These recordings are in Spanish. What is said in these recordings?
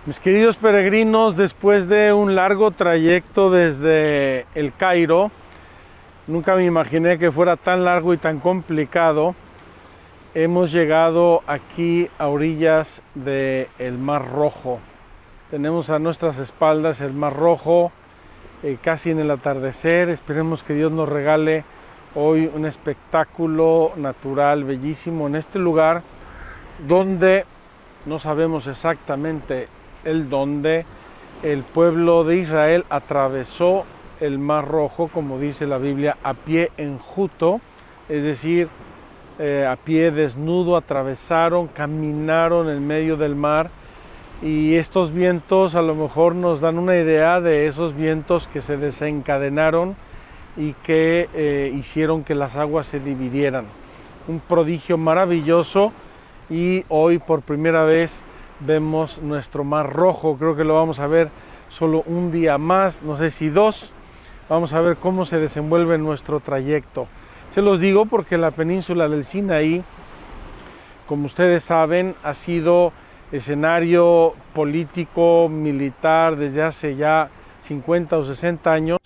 Mis queridos peregrinos, después de un largo trayecto desde el Cairo, nunca me imaginé que fuera tan largo y tan complicado. Hemos llegado aquí a orillas del Mar Rojo. Tenemos a nuestras espaldas el Mar Rojo, casi en el atardecer. Esperemos que Dios nos regale hoy un espectáculo natural bellísimo en este lugar donde no sabemos exactamente donde el pueblo de Israel atravesó el Mar Rojo, como dice la Biblia, a pie enjuto, es decir, a pie desnudo atravesaron, caminaron en medio del mar, y estos vientos a lo mejor nos dan una idea de esos vientos que se desencadenaron y que hicieron que las aguas se dividieran. Un prodigio maravilloso, y hoy por primera vez vemos nuestro Mar Rojo. Creo que lo vamos a ver solo un día más, no sé si dos. Vamos a ver cómo se desenvuelve nuestro trayecto. Se los digo porque la península del Sinaí, como ustedes saben, ha sido escenario político, militar desde hace ya 50 o 60 años,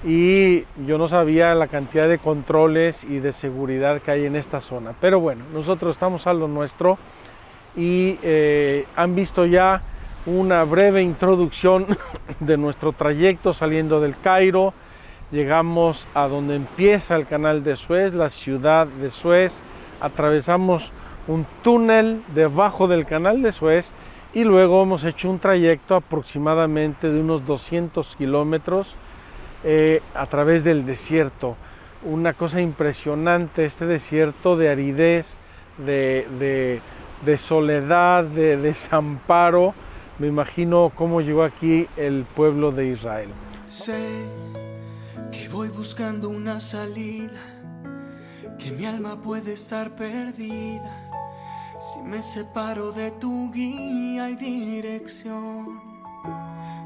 y yo no sabía la cantidad de controles y de seguridad que hay en esta zona. Pero bueno, nosotros estamos a lo nuestro, y han visto ya una breve introducción de nuestro trayecto saliendo del Cairo. Llegamos a donde empieza el canal de Suez, la ciudad de Suez. Atravesamos un túnel debajo del canal de Suez y luego hemos hecho un trayecto aproximadamente de unos 200 kilómetros a través del desierto. Una cosa impresionante, este desierto de aridez, de soledad, de desamparo. Me imagino cómo llegó aquí el pueblo de Israel. Sé que voy buscando una salida, que mi alma puede estar perdida si me separo de tu guía y dirección.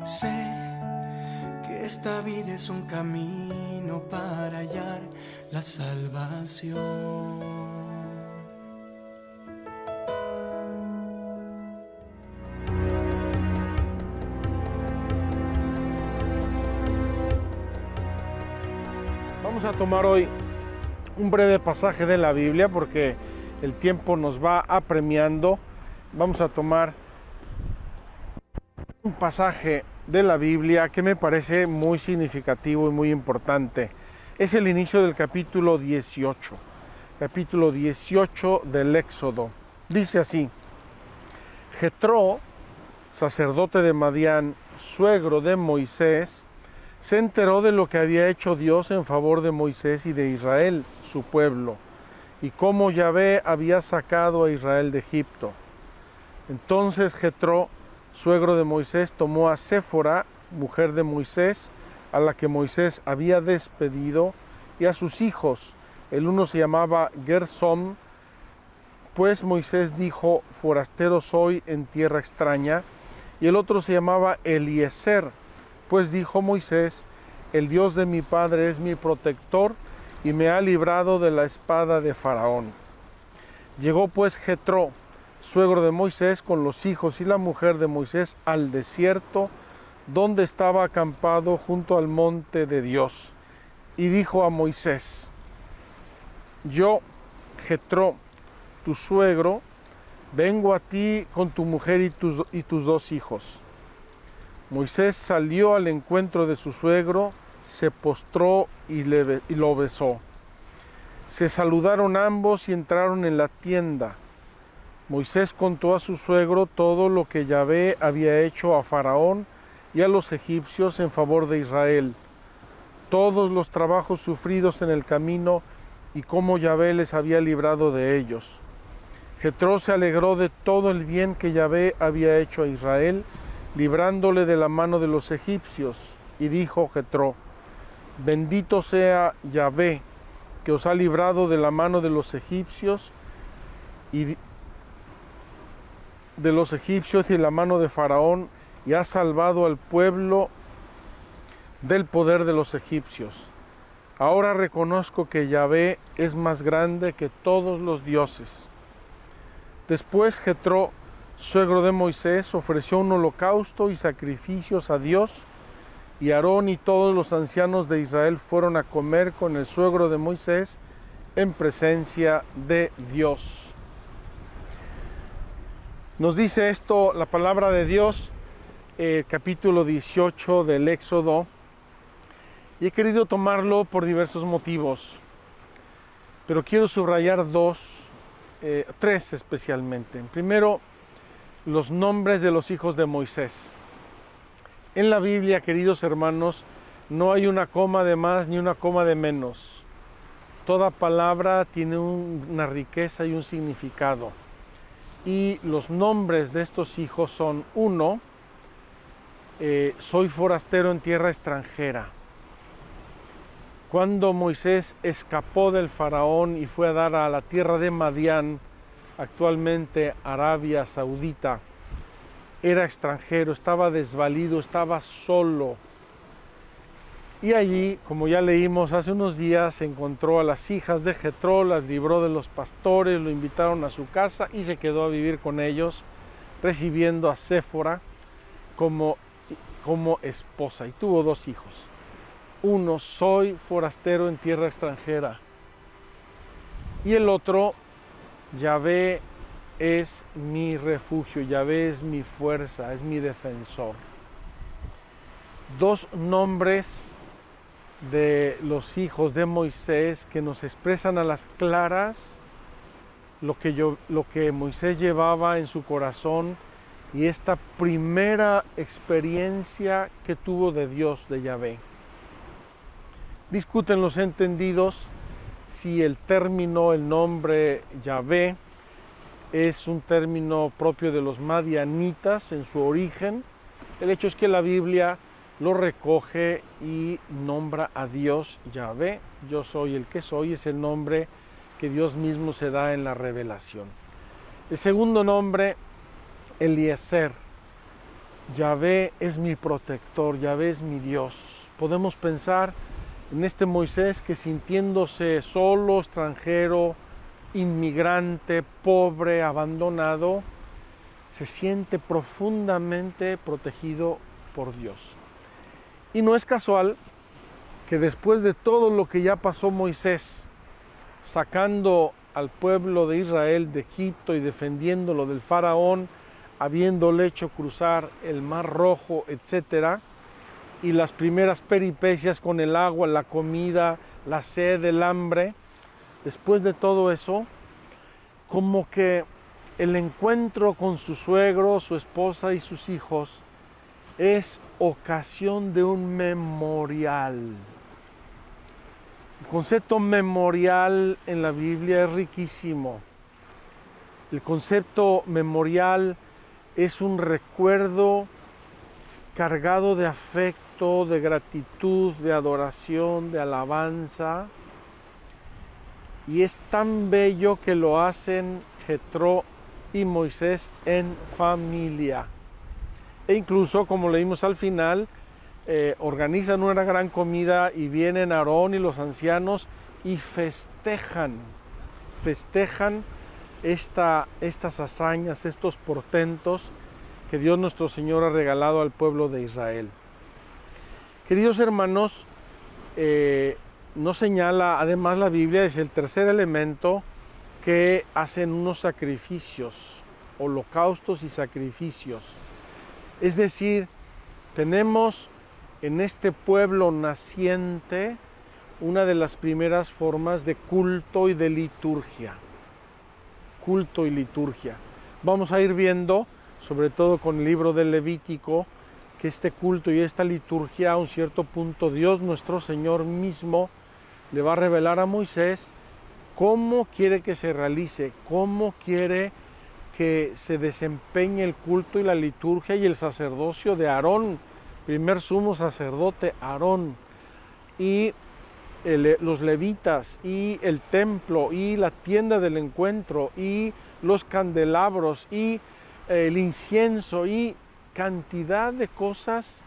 Sé que esta vida es un camino para hallar la salvación. Vamos a tomar hoy un breve pasaje de la Biblia porque el tiempo nos va apremiando. Vamos a tomar un pasaje de la Biblia que me parece muy significativo y muy importante. Es el inicio del capítulo 18 del Éxodo. Dice así: Jetro, sacerdote de Madián, suegro de Moisés, se enteró de lo que había hecho Dios en favor de Moisés y de Israel, su pueblo, y cómo Yahvé había sacado a Israel de Egipto. Entonces Jetro, suegro de Moisés, tomó a Séfora, mujer de Moisés, a la que Moisés había despedido, y a sus hijos. El uno se llamaba Gersom, pues Moisés dijo: forastero soy en tierra extraña, y el otro se llamaba Eliezer, pues dijo Moisés: el Dios de mi padre es mi protector y me ha librado de la espada de Faraón. Llegó pues Jetro, suegro de Moisés, con los hijos y la mujer de Moisés al desierto, donde estaba acampado junto al monte de Dios. Y dijo a Moisés: yo, Jetro, tu suegro, vengo a ti con tu mujer y tus dos hijos. Moisés salió al encuentro de su suegro, se postró y lo besó. Se saludaron ambos y entraron en la tienda. Moisés contó a su suegro todo lo que Yahvé había hecho a Faraón y a los egipcios en favor de Israel, todos los trabajos sufridos en el camino y cómo Yahvé les había librado de ellos. Jetro se alegró de todo el bien que Yahvé había hecho a Israel, librándole de la mano de los egipcios, y dijo Jetro: bendito sea Yahvé, que os ha librado de la mano de los egipcios y de la mano de Faraón, y ha salvado al pueblo del poder de los egipcios. Ahora reconozco que Yahvé es más grande que todos los dioses. Después Jetro suegro de Moisés, ofreció un holocausto y sacrificios a Dios, y Aarón y todos los ancianos de Israel fueron a comer con el suegro de Moisés en presencia de Dios. Nos dice esto la palabra de Dios, capítulo 18 del Éxodo, y he querido tomarlo por diversos motivos, pero quiero subrayar tres especialmente. Primero, los nombres de los hijos de Moisés. En la Biblia, queridos hermanos, no hay una coma de más ni una coma de menos. Toda palabra tiene una riqueza y un significado. Y los nombres de estos hijos son: uno, soy forastero en tierra extranjera. Cuando Moisés escapó del faraón y fue a dar a la tierra de Madián, actualmente Arabia Saudita, era extranjero, estaba desvalido, estaba solo. Y allí, como ya leímos hace unos días, encontró a las hijas de Jetro, las libró de los pastores, lo invitaron a su casa y se quedó a vivir con ellos, recibiendo a Séfora como esposa, y tuvo 2 hijos. Uno, soy forastero en tierra extranjera. Y el otro, Yahvé es mi refugio, Yahvé es mi fuerza, es mi defensor. 2 nombres de los hijos de Moisés que nos expresan a las claras lo que Moisés llevaba en su corazón, y esta primera experiencia que tuvo de Dios, de Yahvé. Discuten los entendidos si el nombre Yahvé es un término propio de los madianitas en su origen. El hecho es que la Biblia lo recoge y nombra a Dios Yahvé. Yo soy el que soy, es el nombre que Dios mismo se da en la revelación. El segundo nombre, Eliezer. Yahvé es mi protector, Yahvé es mi Dios. Podemos pensar en este Moisés que, sintiéndose solo, extranjero, inmigrante, pobre, abandonado, se siente profundamente protegido por Dios. Y no es casual que después de todo lo que ya pasó Moisés, sacando al pueblo de Israel de Egipto y defendiéndolo del faraón, habiéndole hecho cruzar el Mar Rojo, etcétera, y las primeras peripecias con el agua, la comida, la sed, el hambre, después de todo eso, como que el encuentro con su suegro, su esposa y sus hijos es ocasión de un memorial. El concepto memorial en la Biblia es riquísimo. El concepto memorial es un recuerdo cargado de afecto, de gratitud, de adoración, de alabanza. Y es tan bello que lo hacen Jetro y Moisés en familia. E incluso, como leímos al final, organizan una gran comida y vienen Aarón y los ancianos y festejan estas hazañas, estos portentos que Dios nuestro Señor ha regalado al pueblo de Israel. Queridos hermanos, nos señala, además la Biblia es el tercer elemento, que hacen unos sacrificios, holocaustos y sacrificios. Es decir, tenemos en este pueblo naciente una de las primeras formas de culto y de liturgia. Culto y liturgia. Vamos a ir viendo, sobre todo con el libro del Levítico, que este culto y esta liturgia, a un cierto punto, Dios nuestro Señor mismo le va a revelar a Moisés cómo quiere que se realice, cómo quiere que se desempeñe el culto y la liturgia y el sacerdocio de Aarón, primer sumo sacerdote Aarón, y los levitas, y el templo, y la tienda del encuentro, y los candelabros, y el incienso, y cantidad de cosas,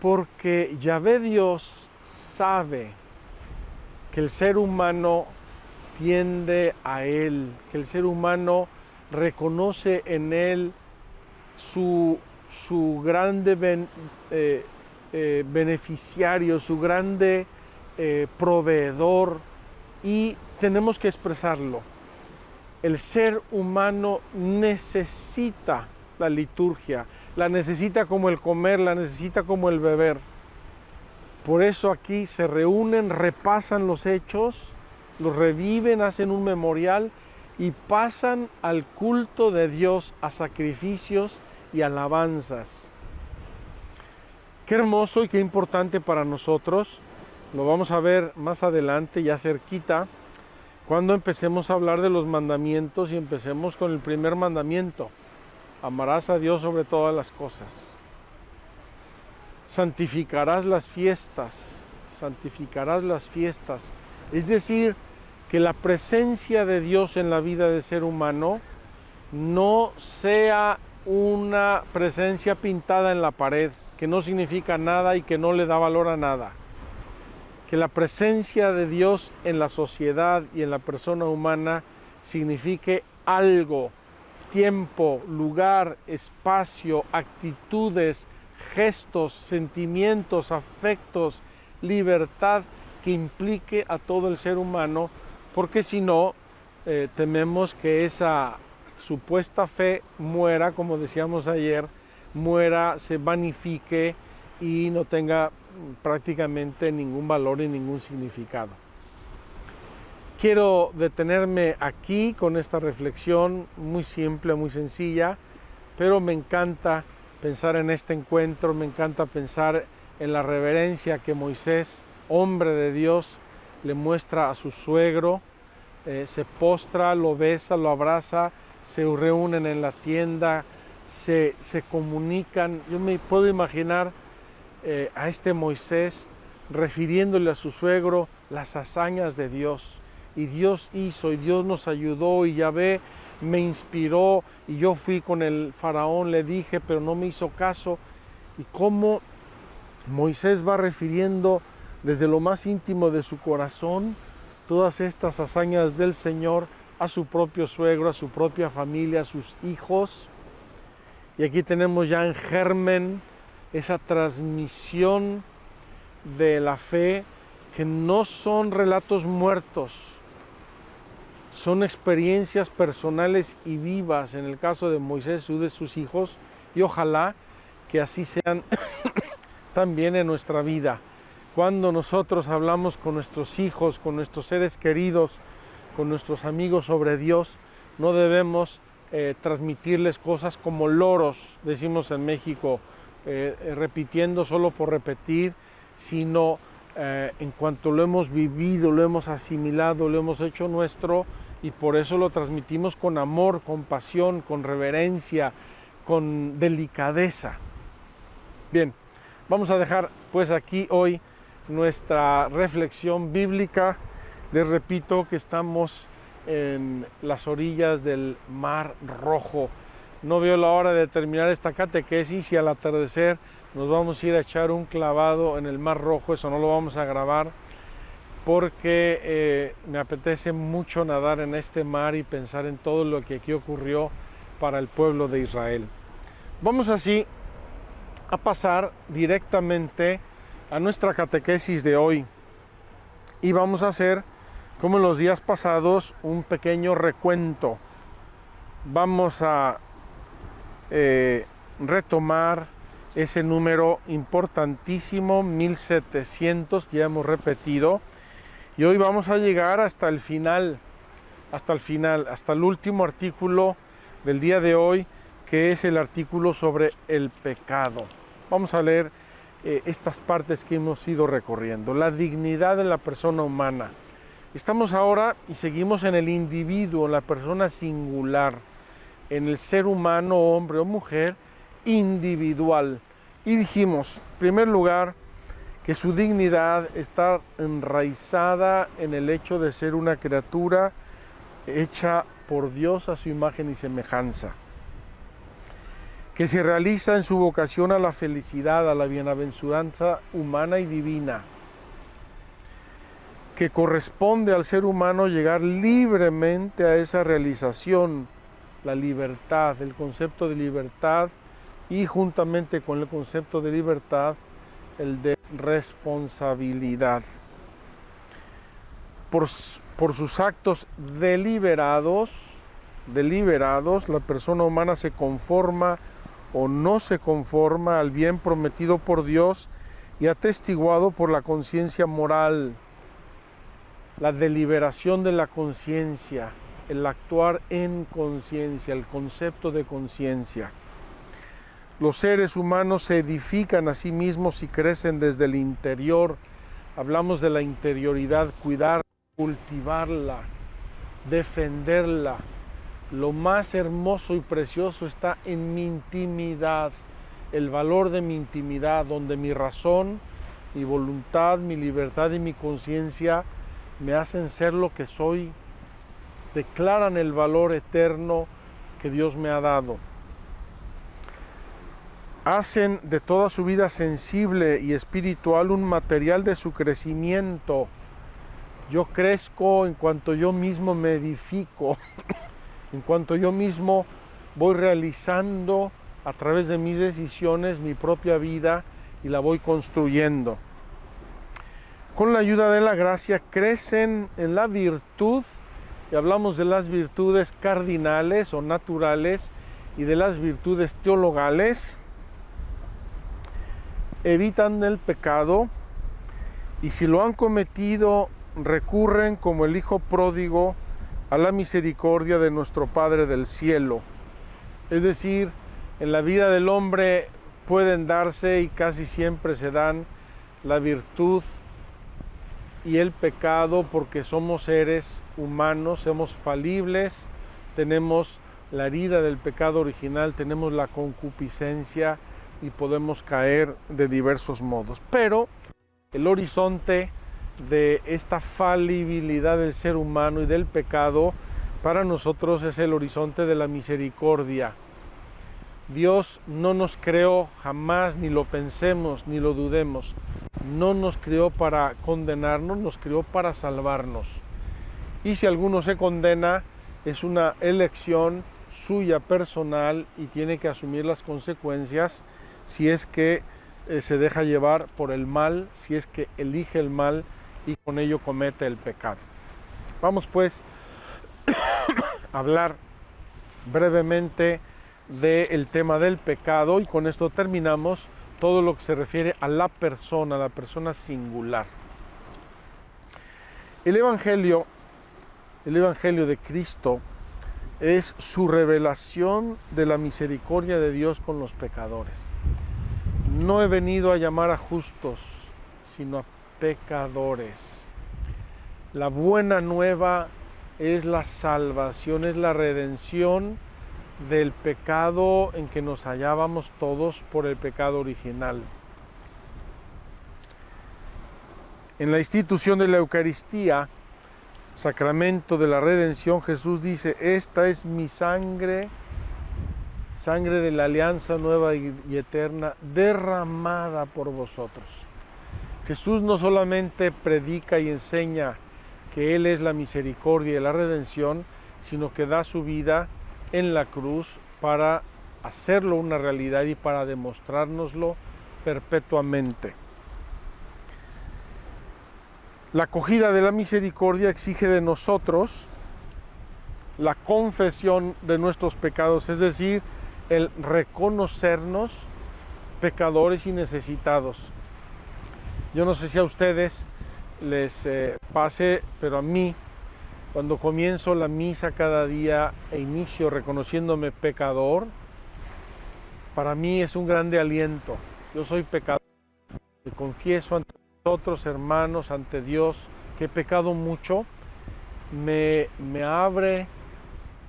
porque Yahvé Dios sabe que el ser humano tiende a Él, que el ser humano reconoce en él su grande beneficiario, su grande proveedor, y tenemos que expresarlo. El ser humano necesita la liturgia, la necesita como el comer, la necesita como el beber. Por eso aquí se reúnen, repasan los hechos, los reviven, hacen un memorial y pasan al culto de Dios, a sacrificios y alabanzas. Qué hermoso y qué importante para nosotros. Lo vamos a ver más adelante, ya cerquita, cuando empecemos a hablar de los mandamientos y empecemos con el primer mandamiento. Amarás a Dios sobre todas las cosas. Santificarás las fiestas. Santificarás las fiestas. Es decir, que la presencia de Dios en la vida del ser humano no sea una presencia pintada en la pared, que no significa nada y que no le da valor a nada. Que la presencia de Dios en la sociedad y en la persona humana signifique algo, tiempo, lugar, espacio, actitudes, gestos, sentimientos, afectos, libertad que implique a todo el ser humano, porque si no, tememos que esa supuesta fe muera, como decíamos ayer, muera, se vanifique y no tenga prácticamente ningún valor y ningún significado. Quiero detenerme aquí con esta reflexión muy simple, muy sencilla, pero me encanta pensar en este encuentro, me encanta pensar en la reverencia que Moisés, hombre de Dios, le muestra a su suegro, se postra, lo besa, lo abraza, se reúnen en la tienda, se comunican. Yo me puedo imaginar a este Moisés refiriéndole a su suegro las hazañas de Dios. Y Dios hizo, y Dios nos ayudó, y Yahvé me inspiró, y yo fui con el faraón, le dije, pero no me hizo caso. Y cómo Moisés va refiriendo desde lo más íntimo de su corazón todas estas hazañas del Señor a su propio suegro, a su propia familia, a sus hijos. Y aquí tenemos ya en germen esa transmisión de la fe, que no son relatos muertos, son experiencias personales y vivas en el caso de Moisés y de sus hijos, y ojalá que así sean también en nuestra vida. Cuando nosotros hablamos con nuestros hijos, con nuestros seres queridos, con nuestros amigos sobre Dios, no debemos transmitirles cosas como loros, decimos en México, repitiendo solo por repetir, sino en cuanto lo hemos vivido, lo hemos asimilado, lo hemos hecho nuestro, y por eso lo transmitimos con amor, con pasión, con reverencia, con delicadeza. Bien, vamos a dejar pues aquí hoy nuestra reflexión bíblica. Les repito que estamos en las orillas del Mar Rojo. No veo la hora de terminar esta catequesis y al atardecer nos vamos a ir a echar un clavado en el Mar Rojo. Eso no lo vamos a grabar porque me apetece mucho nadar en este mar y pensar en todo lo que aquí ocurrió para el pueblo de Israel. Vamos así a pasar directamente a nuestra catequesis de hoy y vamos a hacer, como en los días pasados, un pequeño recuento. Vamos a retomar ese número importantísimo, 1700, que ya hemos repetido, y hoy vamos a llegar hasta el final, hasta el último artículo del día de hoy, que es el artículo sobre el pecado. Vamos a leer estas partes que hemos ido recorriendo. La dignidad de la persona humana. Estamos ahora y seguimos en el individuo, en la persona singular, en el ser humano, hombre o mujer, individual. Y dijimos, en primer lugar, que su dignidad está enraizada en el hecho de ser una criatura hecha por Dios a su imagen y semejanza, que se realiza en su vocación a la felicidad, a la bienaventuranza humana y divina, que corresponde al ser humano llegar libremente a esa realización la libertad, el concepto de libertad y juntamente con el concepto de libertad, el de responsabilidad. Por sus actos deliberados, la persona humana se conforma o no se conforma al bien prometido por Dios y atestiguado por la conciencia moral, la deliberación de la conciencia, el actuar en conciencia, el concepto de conciencia. Los seres humanos se edifican a sí mismos y crecen desde el interior. Hablamos de la interioridad, cuidarla, cultivarla, defenderla. Lo más hermoso y precioso está en mi intimidad, el valor de mi intimidad, donde mi razón, mi voluntad, mi libertad y mi conciencia me hacen ser lo que soy, declaran el valor eterno que Dios me ha dado. Hacen de toda su vida sensible y espiritual un material de su crecimiento. Yo crezco en cuanto yo mismo me edifico, en cuanto yo mismo voy realizando a través de mis decisiones mi propia vida y la voy construyendo. Con la ayuda de la gracia crecen en la virtud, y hablamos de las virtudes cardinales o naturales y de las virtudes teologales, evitan el pecado y si lo han cometido recurren como el hijo pródigo a la misericordia de nuestro Padre del cielo. Es decir, en la vida del hombre pueden darse y casi siempre se dan la virtud y el pecado porque somos seres humanos, somos falibles, tenemos la herida del pecado original, tenemos la concupiscencia y podemos caer de diversos modos. Pero el horizonte de esta falibilidad del ser humano y del pecado para nosotros es el horizonte de la misericordia. Dios no nos creó jamás, ni lo pensemos, ni lo dudemos. No nos creó para condenarnos, nos creó para salvarnos. Y si alguno se condena, es una elección suya personal y tiene que asumir las consecuencias si es que se deja llevar por el mal, si es que elige el mal y con ello comete el pecado. Vamos pues a hablar brevemente del tema del pecado y con esto terminamos todo lo que se refiere a la persona singular. El Evangelio de Cristo es su revelación de la misericordia de Dios con los pecadores. No he venido a llamar a justos, sino a pecadores. La buena nueva es la salvación, es la redención del pecado en que nos hallábamos todos por el pecado original. En la institución de la Eucaristía, sacramento de la redención, Jesús dice: esta es mi sangre, sangre de la alianza nueva y eterna, derramada por vosotros. Jesús no solamente predica y enseña que Él es la misericordia y la redención, sino que da su vida en la cruz para hacerlo una realidad y para demostrárnoslo perpetuamente. La acogida de la misericordia exige de nosotros la confesión de nuestros pecados, es decir, el reconocernos pecadores y necesitados. Yo no sé si a ustedes les pase, pero a mí, cuando comienzo la misa cada día e inicio reconociéndome pecador, para mí es un grande aliento. Yo soy pecador, me confieso ante vosotros, hermanos, ante Dios, que he pecado mucho, me abre,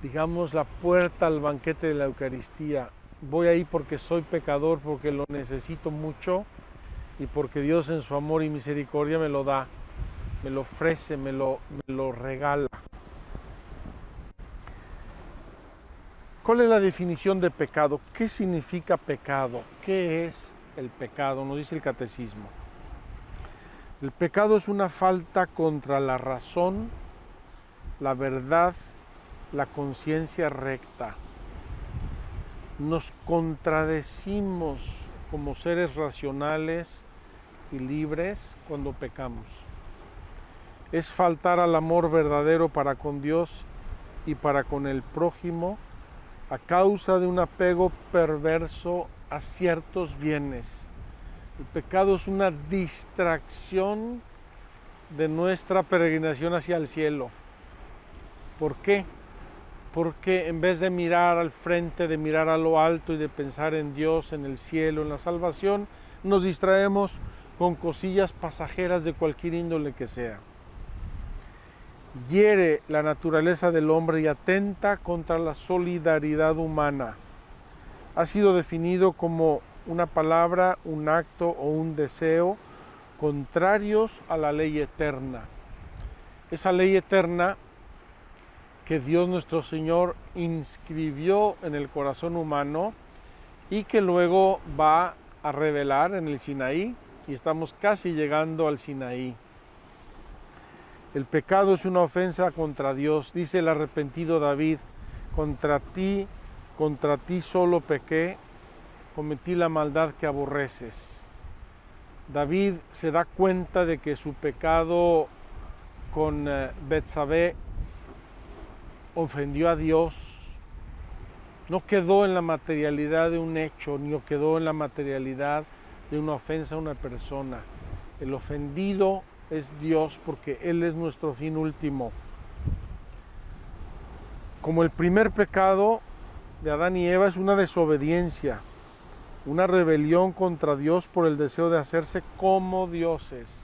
digamos, la puerta al banquete de la Eucaristía. Voy ahí porque soy pecador, porque lo necesito mucho y porque Dios en su amor y misericordia me lo da, me lo ofrece, me lo regala. ¿Cuál es la definición de pecado? ¿Qué significa pecado? ¿Qué es el pecado? Nos dice el catecismo. El pecado es una falta contra la razón, la verdad la conciencia recta. Nos contradecimos como seres racionales y libres cuando pecamos. Es faltar al amor verdadero para con Dios y para con el prójimo a causa de un apego perverso a ciertos bienes. El pecado es una distracción de nuestra peregrinación hacia el cielo. ¿Por qué? Porque en vez de mirar al frente, de mirar a lo alto y de pensar en Dios, en el cielo, en la salvación, nos distraemos con cosillas pasajeras de cualquier índole que sea. Hiere la naturaleza del hombre y atenta contra la solidaridad humana. Ha sido definido como una palabra, un acto o un deseo contrarios a la ley eterna. Esa ley eterna que Dios nuestro Señor inscribió en el corazón humano y que luego va a revelar en el Sinaí, y estamos casi llegando al Sinaí. El pecado es una ofensa contra Dios, dice el arrepentido David: contra ti solo pequé, cometí la maldad que aborreces. David se da cuenta de que su pecado con Betsabé ofendió a Dios. No quedó en la materialidad de un hecho, ni quedó en la materialidad de una ofensa a una persona. El ofendido es Dios, porque Él es nuestro fin último. Como el primer pecado de Adán y Eva es una desobediencia, una rebelión contra Dios por el deseo de hacerse como dioses.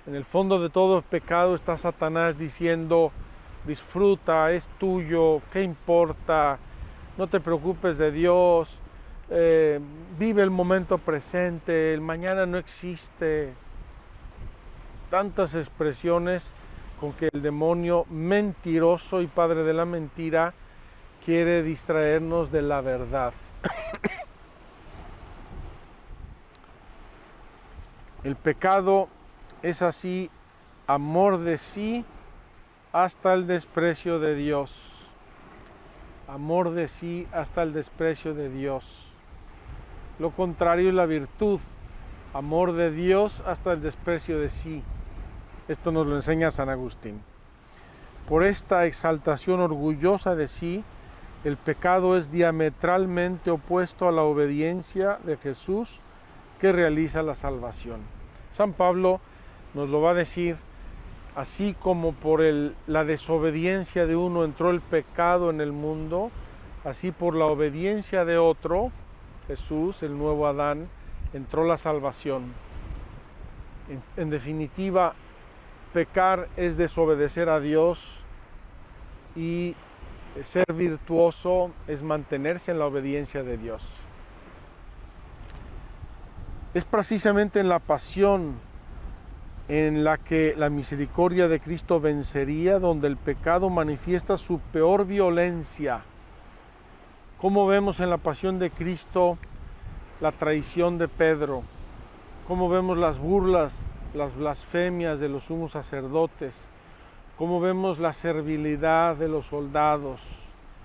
En el fondo de todo pecado está Satanás diciendo: disfruta, es tuyo, ¿qué importa? No te preocupes de Dios, vive el momento presente, el mañana no existe. Tantas expresiones con que el demonio mentiroso y padre de la mentira quiere distraernos de la verdad. El pecado es así, amor de sí hasta el desprecio de Dios. Amor de sí hasta el desprecio de Dios. Lo contrario es la virtud, amor de Dios hasta el desprecio de sí. Esto nos lo enseña San Agustín. Por esta exaltación orgullosa de sí, el pecado es diametralmente opuesto a la obediencia de Jesús que realiza la salvación. San Pablo nos lo va a decir: así como por la desobediencia de uno entró el pecado en el mundo, así por la obediencia de otro, Jesús, el nuevo Adán, entró la salvación. En definitiva, pecar es desobedecer a Dios, y ser virtuoso es mantenerse en la obediencia de Dios. Es precisamente en la pasión en la que la misericordia de Cristo vencería, donde el pecado manifiesta su peor violencia. Como vemos en la pasión de Cristo la traición de Pedro, como vemos las burlas, las blasfemias de los sumos sacerdotes, como vemos la servilidad de los soldados,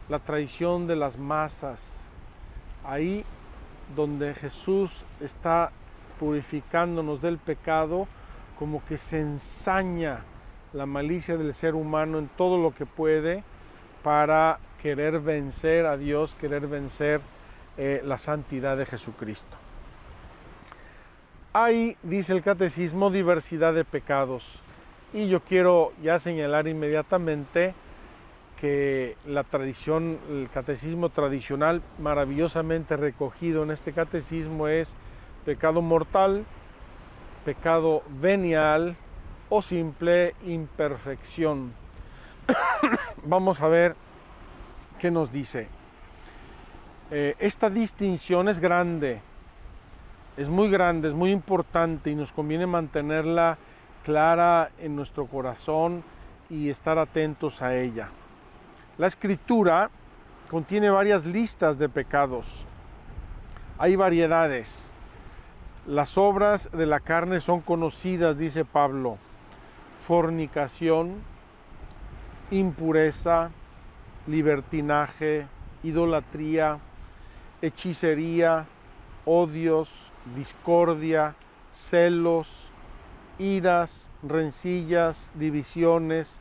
la traición de las masas. Ahí donde Jesús está purificándonos del pecado, como que se ensaña la malicia del ser humano en todo lo que puede para querer vencer a Dios, querer vencer la santidad de Jesucristo. Hay, dice el catecismo, diversidad de pecados, y yo quiero ya señalar inmediatamente que la tradición, el catecismo tradicional maravillosamente recogido en este catecismo es pecado mortal, pecado venial o simple imperfección. Vamos a ver qué nos dice. Esta distinción es grande, es muy importante, y nos conviene mantenerla clara en nuestro corazón y estar atentos a ella. La Escritura contiene varias listas de pecados. Hay variedades. Las obras de la carne son conocidas, dice Pablo: fornicación, impureza, libertinaje, idolatría, hechicería, odios, discordia, celos, iras, rencillas, divisiones,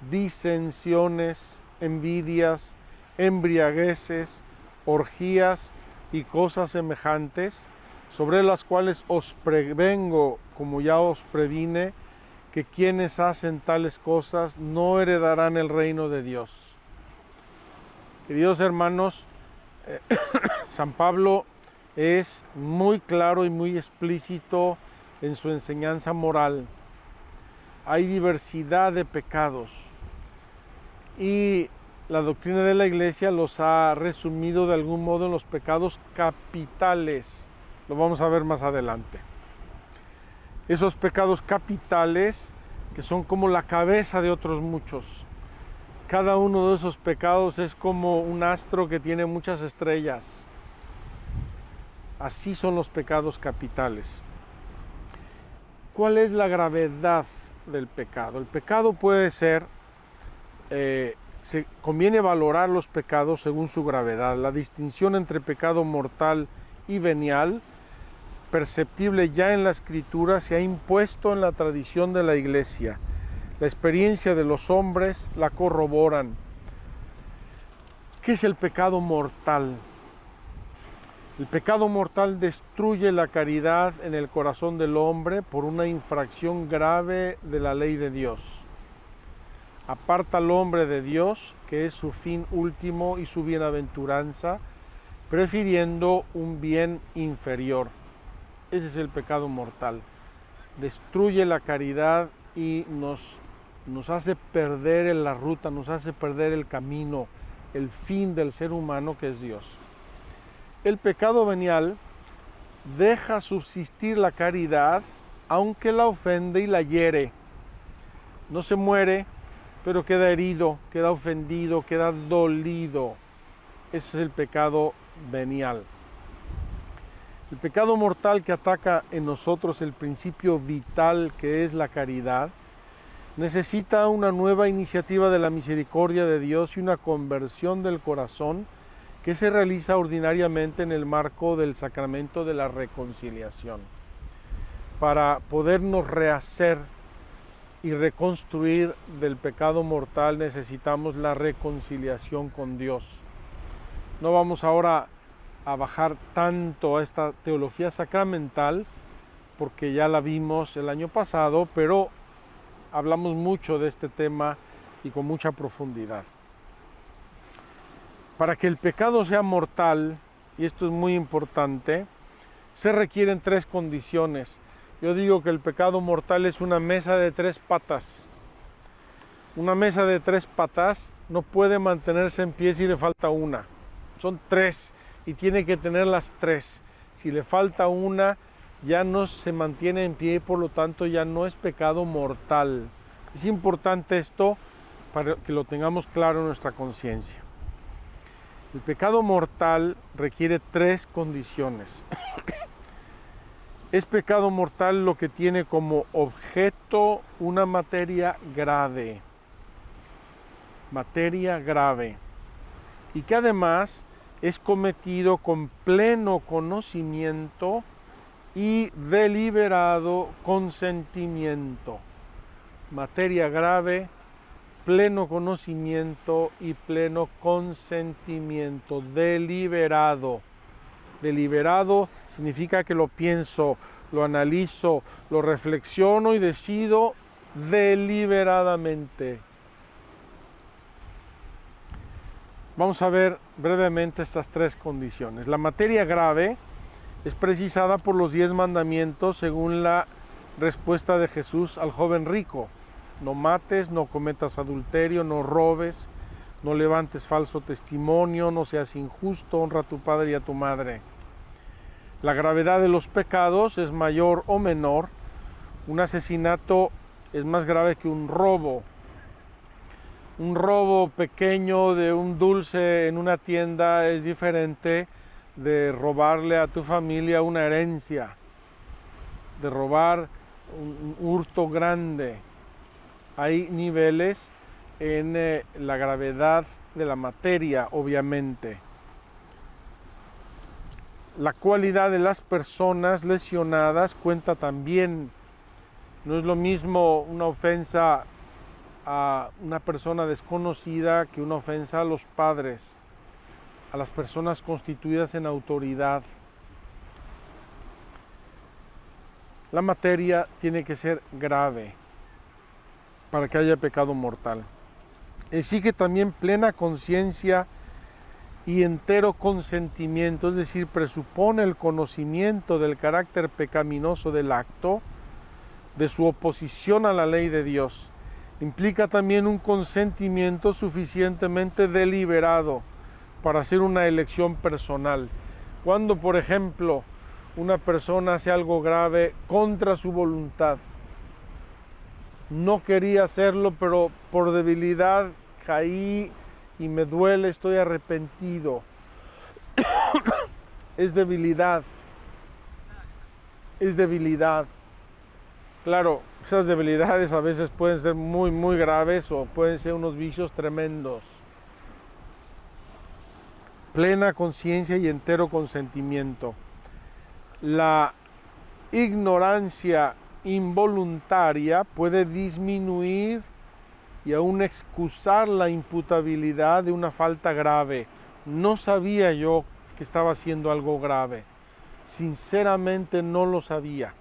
disensiones, envidias, embriagueces, orgías y cosas semejantes, sobre las cuales os prevengo, como ya os previne, que quienes hacen tales cosas no heredarán el reino de Dios. Queridos hermanos, San Pablo es muy claro y muy explícito en su enseñanza moral. Hay diversidad de pecados y la doctrina de la Iglesia los ha resumido de algún modo en los pecados capitales. Lo vamos a ver más adelante. Esos pecados capitales que son como la cabeza de otros muchos. Cada uno de esos pecados es como un astro que tiene muchas estrellas. Así son los pecados capitales. ¿Cuál es la gravedad del pecado? El pecado puede ser, conviene valorar los pecados según su gravedad. La distinción entre pecado mortal y venial, perceptible ya en la Escritura, se ha impuesto en la tradición de la Iglesia. La experiencia de los hombres la corroboran. ¿Qué es el pecado mortal? El pecado mortal destruye la caridad en el corazón del hombre por una infracción grave de la ley de Dios. Aparta al hombre de Dios, que es su fin último y su bienaventuranza, prefiriendo un bien inferior. Ese es el pecado mortal. Destruye la caridad y nos hace perder la ruta, nos hace perder el camino, el fin del ser humano, que es Dios. El pecado venial deja subsistir la caridad, aunque la ofende y la hiere. No se muere, pero queda herido, queda ofendido, queda dolido. Ese es el pecado venial. El pecado mortal que ataca en nosotros el principio vital que es la caridad, necesita una nueva iniciativa de la misericordia de Dios y una conversión del corazón que se realiza ordinariamente en el marco del sacramento de la reconciliación. Para podernos rehacer y reconstruir del pecado mortal necesitamos la reconciliación con Dios. No vamos ahora a bajar tanto a esta teología sacramental porque ya la vimos el año pasado, pero hablamos mucho de este tema y con mucha profundidad. Para que el pecado sea mortal, y esto es muy importante, se requieren tres condiciones. Yo digo que el pecado mortal es una mesa de tres patas. Una mesa de tres patas no puede mantenerse en pie si le falta una. Son tres y tiene que tener las tres. Si le falta una, ya no se mantiene en pie y por lo tanto ya no es pecado mortal. Es importante esto para que lo tengamos claro en nuestra conciencia. El pecado mortal requiere tres condiciones. Es pecado mortal lo que tiene como objeto una materia grave. Materia grave. Y que además es cometido con pleno conocimiento y deliberado consentimiento. Materia grave, pleno conocimiento y pleno consentimiento, deliberado. Deliberado significa que lo pienso, lo analizo, lo reflexiono y decido deliberadamente. Vamos a ver brevemente estas tres condiciones. La materia grave es precisada por los 10 mandamientos según la respuesta de Jesús al joven rico. No mates, no cometas adulterio, no robes, no levantes falso testimonio, no seas injusto, honra a tu padre y a tu madre. La gravedad de los pecados es mayor o menor. Un asesinato es más grave que un robo. Un robo pequeño de un dulce en una tienda es diferente de robarle a tu familia una herencia, de robar un hurto grande. Hay niveles en la gravedad de la materia, obviamente. La cualidad de las personas lesionadas cuenta también. No es lo mismo una ofensa a una persona desconocida que una ofensa a los padres, a las personas constituidas en autoridad. La materia tiene que ser grave para que haya pecado mortal. Exige también plena conciencia y entero consentimiento, es decir, presupone el conocimiento del carácter pecaminoso del acto, de su oposición a la ley de Dios. Implica también un consentimiento suficientemente deliberado para hacer una elección personal. Cuando, por ejemplo, una persona hace algo grave contra su voluntad, no quería hacerlo, pero por debilidad caí y me duele, estoy arrepentido. Es debilidad. Es debilidad. Claro, esas debilidades a veces pueden ser muy graves o pueden ser unos vicios tremendos. Plena conciencia y entero consentimiento. La ignorancia involuntaria puede disminuir y aún excusar la imputabilidad de una falta grave. No sabía yo que estaba haciendo algo grave. Sinceramente no lo sabía.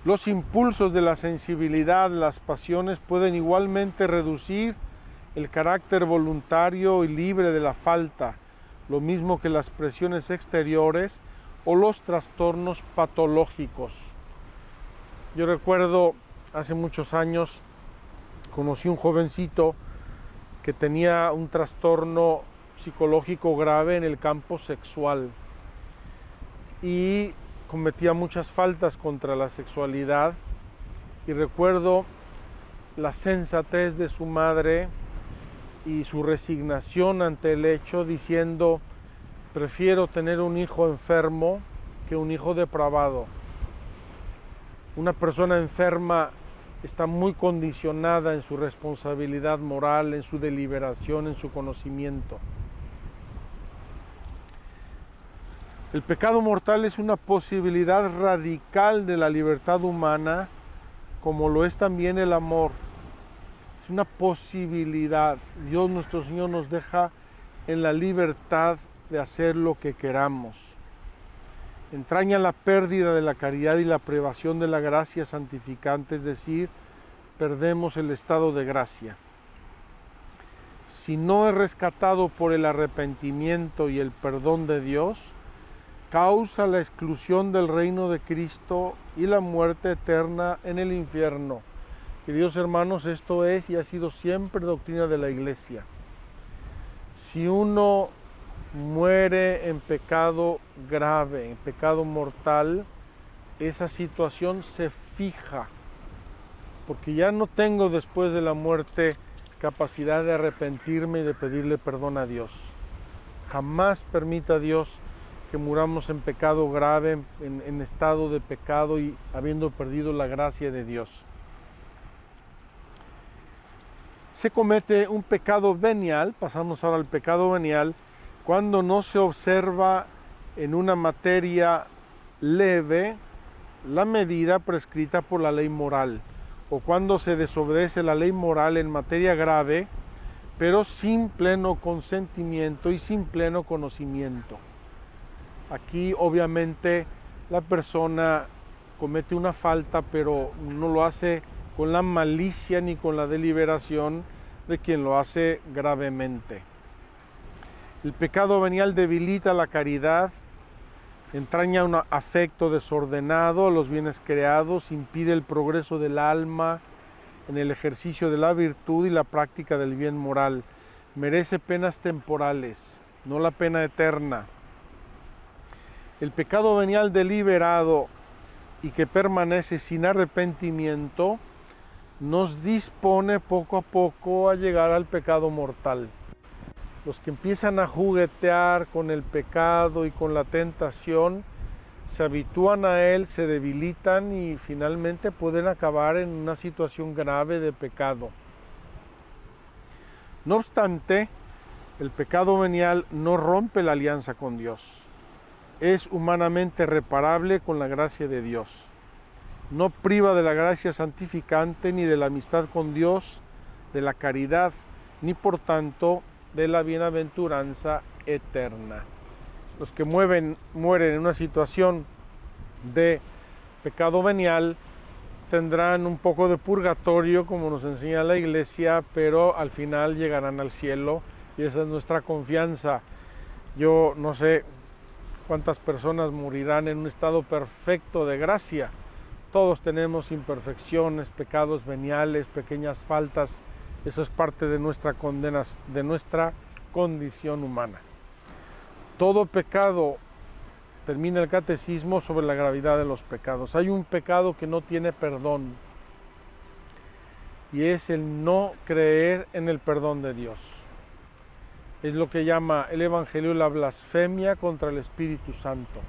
Los impulsos de la sensibilidad, las pasiones, pueden igualmente reducir el carácter voluntario y libre de la falta, lo mismo que las presiones exteriores o los trastornos patológicos. Yo recuerdo hace muchos años, conocí un jovencito que tenía un trastorno psicológico grave en el campo sexual y cometía muchas faltas contra la sexualidad, y recuerdo la sensatez de su madre y su resignación ante el hecho, diciendo: prefiero tener un hijo enfermo que un hijo depravado. Una persona enferma está muy condicionada en su responsabilidad moral, en su deliberación, en su conocimiento. El pecado mortal es una posibilidad radical de la libertad humana, como lo es también el amor. Es una posibilidad. Dios nuestro Señor nos deja en la libertad de hacer lo que queramos. Entraña la pérdida de la caridad y la privación de la gracia santificante, es decir, perdemos el estado de gracia. Si no es rescatado por el arrepentimiento y el perdón de Dios, causa la exclusión del reino de Cristo y la muerte eterna en el infierno. Queridos hermanos, esto es y ha sido siempre doctrina de la Iglesia. Si uno muere en pecado grave, en pecado mortal, esa situación se fija, porque ya no tengo después de la muerte capacidad de arrepentirme y de pedirle perdón a Dios. Jamás permita Dios que muramos en pecado grave, en estado de pecado y habiendo perdido la gracia de Dios. Se comete un pecado venial, pasamos ahora al pecado venial, cuando no se observa en una materia leve la medida prescrita por la ley moral, o cuando se desobedece la ley moral en materia grave, pero sin pleno consentimiento y sin pleno conocimiento. Aquí obviamente la persona comete una falta, pero no lo hace con la malicia ni con la deliberación de quien lo hace gravemente. El pecado venial debilita la caridad, entraña un afecto desordenado a los bienes creados, impide el progreso del alma en el ejercicio de la virtud y la práctica del bien moral. Merece penas temporales, no la pena eterna. El pecado venial deliberado y que permanece sin arrepentimiento nos dispone poco a poco a llegar al pecado mortal. Los que empiezan a juguetear con el pecado y con la tentación se habitúan a él, se debilitan y finalmente pueden acabar en una situación grave de pecado. No obstante, el pecado venial no rompe la alianza con Dios. Es humanamente reparable con la gracia de Dios. No priva de la gracia santificante ni de la amistad con Dios, de la caridad, ni por tanto de la bienaventuranza eterna. Los que mueren en una situación de pecado venial tendrán un poco de purgatorio, como nos enseña la Iglesia, pero al final llegarán al cielo y esa es nuestra confianza. Yo no sé cuántas personas morirán en un estado perfecto de gracia. Todos tenemos imperfecciones, pecados veniales, pequeñas faltas. Eso es parte de nuestra condena, de nuestra condición humana. Todo pecado, termina el catecismo sobre la gravedad de los pecados. Hay un pecado que no tiene perdón y es el no creer en el perdón de Dios. Es lo que llama el Evangelio la blasfemia contra el Espíritu Santo.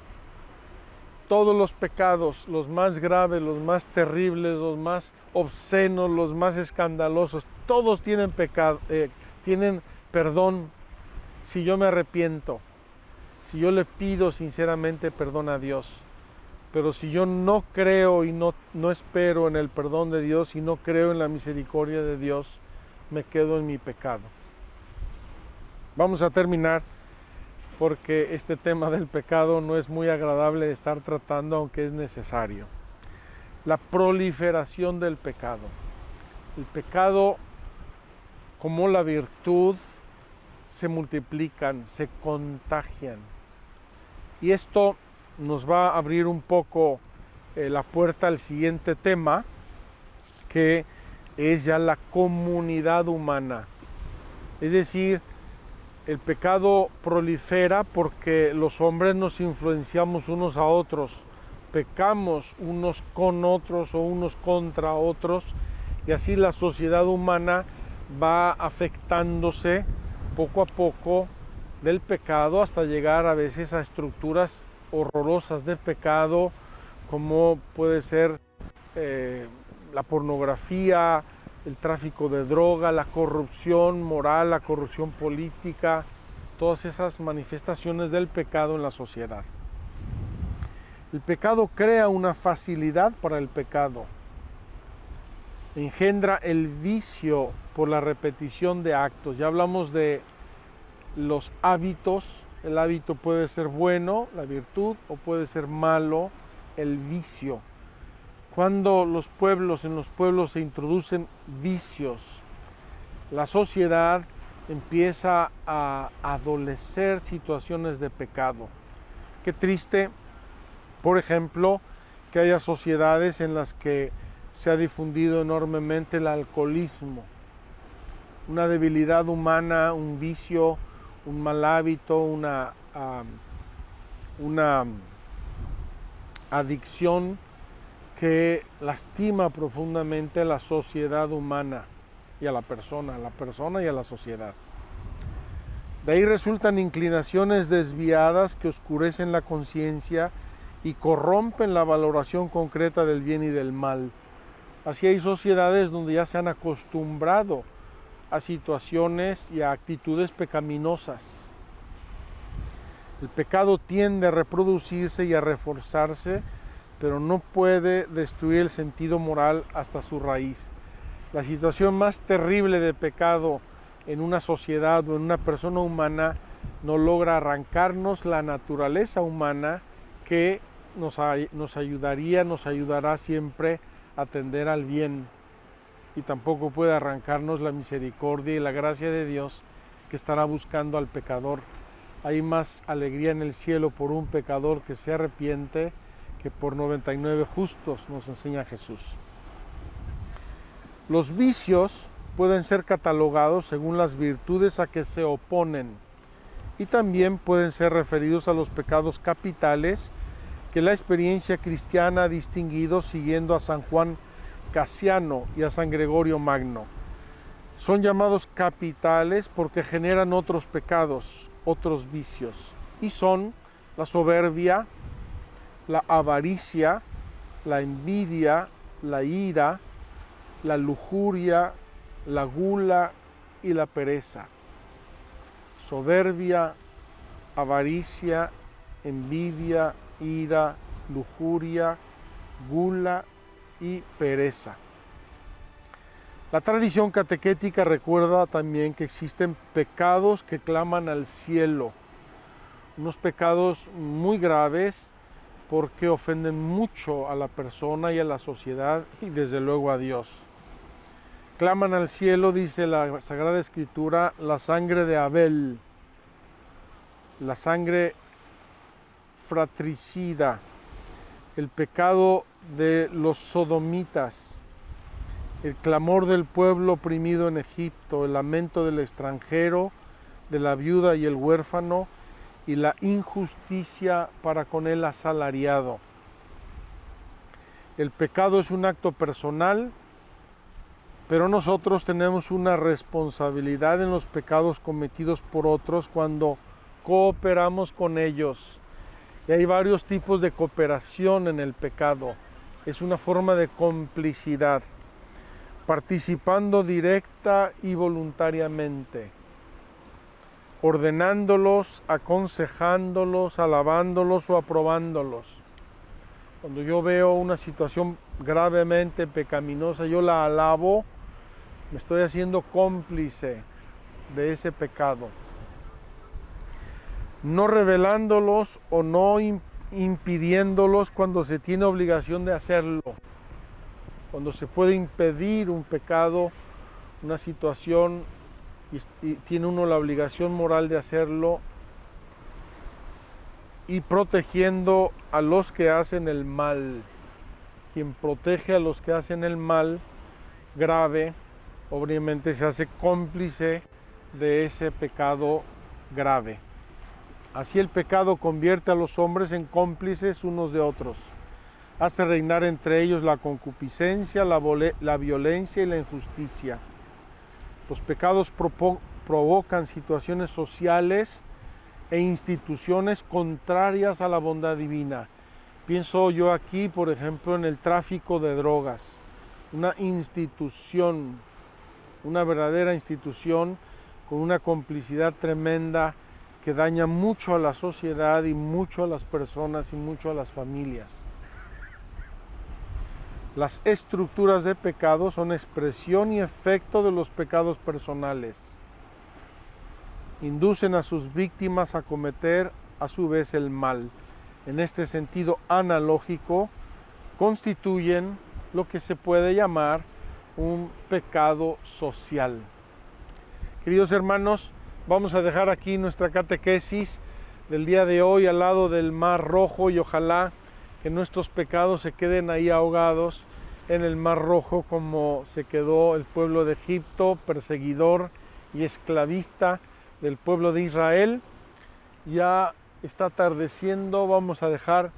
Todos los pecados, los más graves, los más terribles, los más obscenos, los más escandalosos, todos tienen tienen perdón si yo me arrepiento, si yo le pido sinceramente perdón a Dios. Pero si yo no creo y no espero en el perdón de Dios y no creo en la misericordia de Dios, me quedo en mi pecado. Vamos a terminar porque este tema del pecado no es muy agradable de estar tratando, aunque es necesario. La proliferación del pecado. El pecado, como la virtud, se multiplican, se contagian. Y esto nos va a abrir un poco la puerta al siguiente tema, que es ya la comunidad humana. Es decir, el pecado prolifera porque los hombres nos influenciamos unos a otros, pecamos unos con otros o unos contra otros, y así la sociedad humana va afectándose poco a poco del pecado hasta llegar a veces a estructuras horrorosas de pecado, como puede ser la pornografía, el tráfico de droga, la corrupción moral, la corrupción política, todas esas manifestaciones del pecado en la sociedad. El pecado crea una facilidad para el pecado, engendra el vicio por la repetición de actos. Ya hablamos de los hábitos. El hábito puede ser bueno, la virtud, o puede ser malo, el vicio. Cuando en los pueblos se introducen vicios, la sociedad empieza a adolecer situaciones de pecado. Qué triste, por ejemplo, que haya sociedades en las que se ha difundido enormemente el alcoholismo, una debilidad humana, un vicio, un mal hábito, una adicción que lastima profundamente a la sociedad humana y a la persona y a la sociedad. De ahí resultan inclinaciones desviadas que oscurecen la conciencia y corrompen la valoración concreta del bien y del mal. Así hay sociedades donde ya se han acostumbrado a situaciones y a actitudes pecaminosas. El pecado tiende a reproducirse y a reforzarse, pero no puede destruir el sentido moral hasta su raíz. La situación más terrible de pecado en una sociedad o en una persona humana no logra arrancarnos la naturaleza humana que nos ayudará siempre a tender al bien, y tampoco puede arrancarnos la misericordia y la gracia de Dios que estará buscando al pecador. Hay más alegría en el cielo por un pecador que se arrepiente que por 99 justos, nos enseña Jesús. Los vicios pueden ser catalogados según las virtudes a que se oponen, y también pueden ser referidos a los pecados capitales que la experiencia cristiana ha distinguido siguiendo a San Juan Casiano y a San Gregorio Magno. Son llamados capitales porque generan otros pecados, otros vicios, y son la soberbia, la avaricia, la envidia, la ira, la lujuria, la gula, y la pereza, soberbia, avaricia, envidia, ira, lujuria, gula y pereza. La tradición catequética recuerda también que existen pecados que claman al cielo, unos pecados muy graves porque ofenden mucho a la persona y a la sociedad y desde luego a Dios. Claman al cielo, dice la Sagrada Escritura, la sangre de Abel, la sangre fratricida, el pecado de los sodomitas, el clamor del pueblo oprimido en Egipto, el lamento del extranjero, de la viuda y el huérfano, y la injusticia para con el asalariado. El pecado es un acto personal, pero nosotros tenemos una responsabilidad en los pecados cometidos por otros cuando cooperamos con ellos. Y hay varios tipos de cooperación en el pecado. Es una forma de complicidad, participando directa y voluntariamente, ordenándolos, aconsejándolos, alabándolos o aprobándolos. Cuando yo veo una situación gravemente pecaminosa, yo la alabo, me estoy haciendo cómplice de ese pecado. No revelándolos o no impidiéndolos cuando se tiene obligación de hacerlo. Cuando se puede impedir un pecado, una situación, y tiene uno la obligación moral de hacerlo, y protegiendo a los que hacen el mal. Quien protege a los que hacen el mal grave, obviamente se hace cómplice de ese pecado grave. Así el pecado convierte a los hombres en cómplices unos de otros. Hace reinar entre ellos la concupiscencia, la violencia y la injusticia. Los pecados provocan situaciones sociales e instituciones contrarias a la bondad divina. Pienso yo aquí, por ejemplo, en el tráfico de drogas. Una institución, una verdadera institución con una complicidad tremenda que daña mucho a la sociedad y mucho a las personas y mucho a las familias. Las estructuras de pecado son expresión y efecto de los pecados personales. Inducen a sus víctimas a cometer a su vez el mal. En este sentido analógico, constituyen lo que se puede llamar un pecado social. Queridos hermanos, vamos a dejar aquí nuestra catequesis del día de hoy al lado del Mar Rojo y ojalá que nuestros pecados se queden ahí ahogados en el Mar Rojo como se quedó el pueblo de Egipto, perseguidor y esclavista del pueblo de Israel. Ya está atardeciendo, vamos a dejar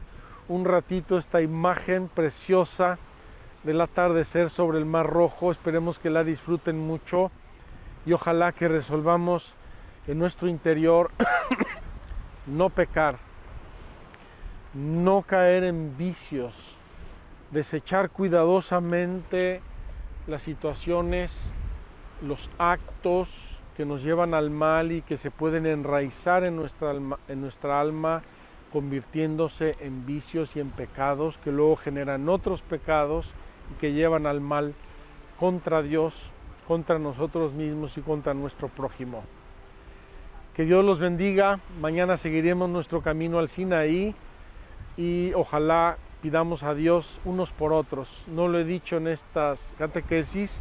un ratito esta imagen preciosa del atardecer sobre el Mar Rojo. Esperemos que la disfruten mucho y ojalá que resolvamos en nuestro interior no pecar, no caer en vicios, desechar cuidadosamente las situaciones, los actos que nos llevan al mal y que se pueden enraizar en nuestra alma, convirtiéndose en vicios y en pecados que luego generan otros pecados y que llevan al mal contra Dios, contra nosotros mismos y contra nuestro prójimo. Que Dios los bendiga. Mañana seguiremos nuestro camino al Sinaí y ojalá pidamos a Dios unos por otros. No lo he dicho en estas catequesis,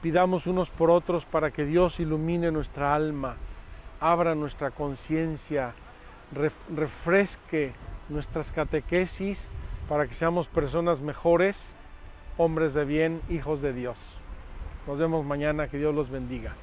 pidamos unos por otros para que Dios ilumine nuestra alma, abra nuestra conciencia, refresque nuestras catequesis para que seamos personas mejores, hombres de bien, hijos de Dios. Nos vemos mañana, que Dios los bendiga.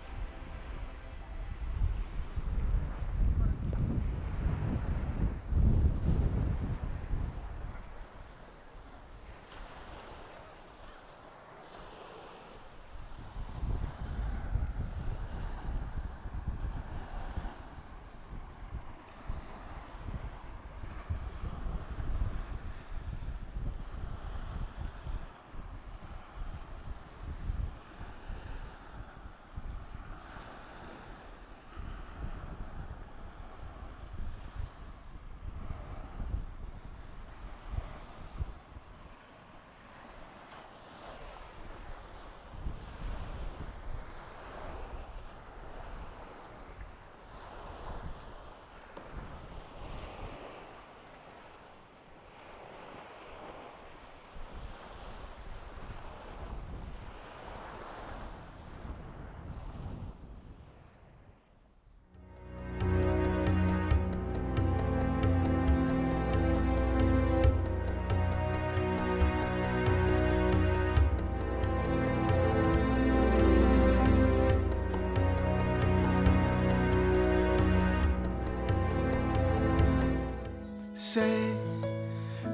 Sé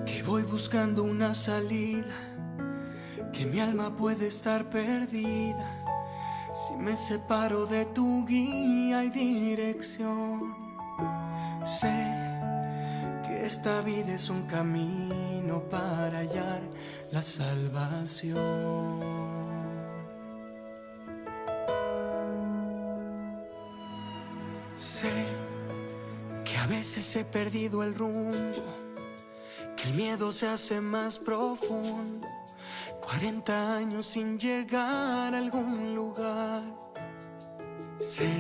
que voy buscando una salida, que mi alma puede estar perdida si me separo de tu guía y dirección. Sé que esta vida es un camino para hallar la salvación. Sé que a veces he perdido el rumbo, que el miedo se hace más profundo, 40 años sin llegar a algún lugar. Sé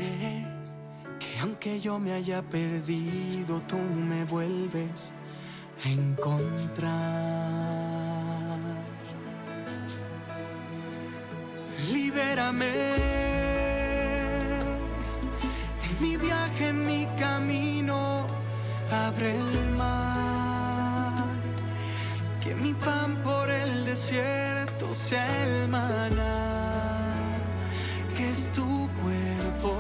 que aunque yo me haya perdido, tú me vuelves a encontrar. Libérame en mi viaje, en mi camino, abre el mar, que mi pan por el desierto sea el maná, que es tu cuerpo.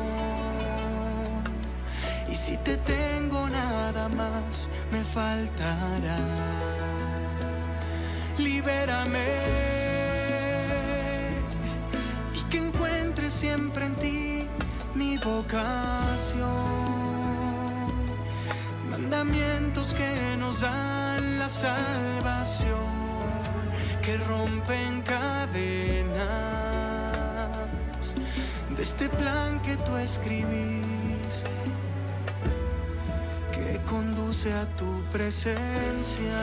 Y si te tengo nada más, me faltará. Libérame y que encuentre siempre en ti mi vocación. Mandamientos que nos dan la salvación, que rompen cadenas de este plan que tú escribiste, que conduce a tu presencia.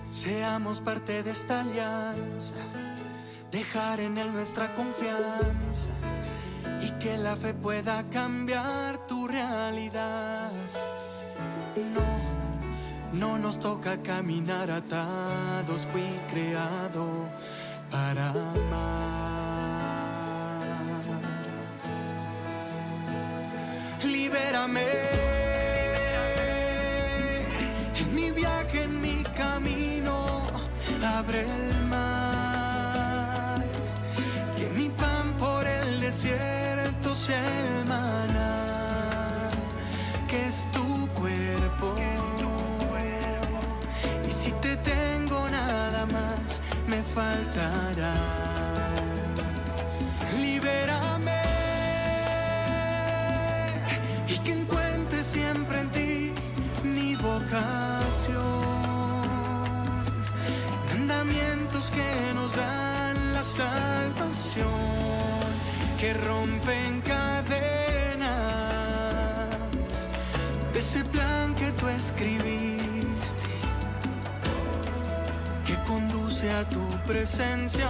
Seamos parte de esta alianza, dejar en él nuestra confianza y que la fe pueda cambiar tu realidad. No nos toca caminar atados, fui creado para amar. Libérame en mi viaje, en mi camino, abre el mar, que mi pan por el desierto sea el maná, que es tu cuerpo. Y si te tengo nada más, me faltará. Libérame y que encuentre siempre en ti mi vocación. Mandamientos que nos dan la salvación, que rompen cadenas de ese plan que tú escribiste, que conduce a tu presencia.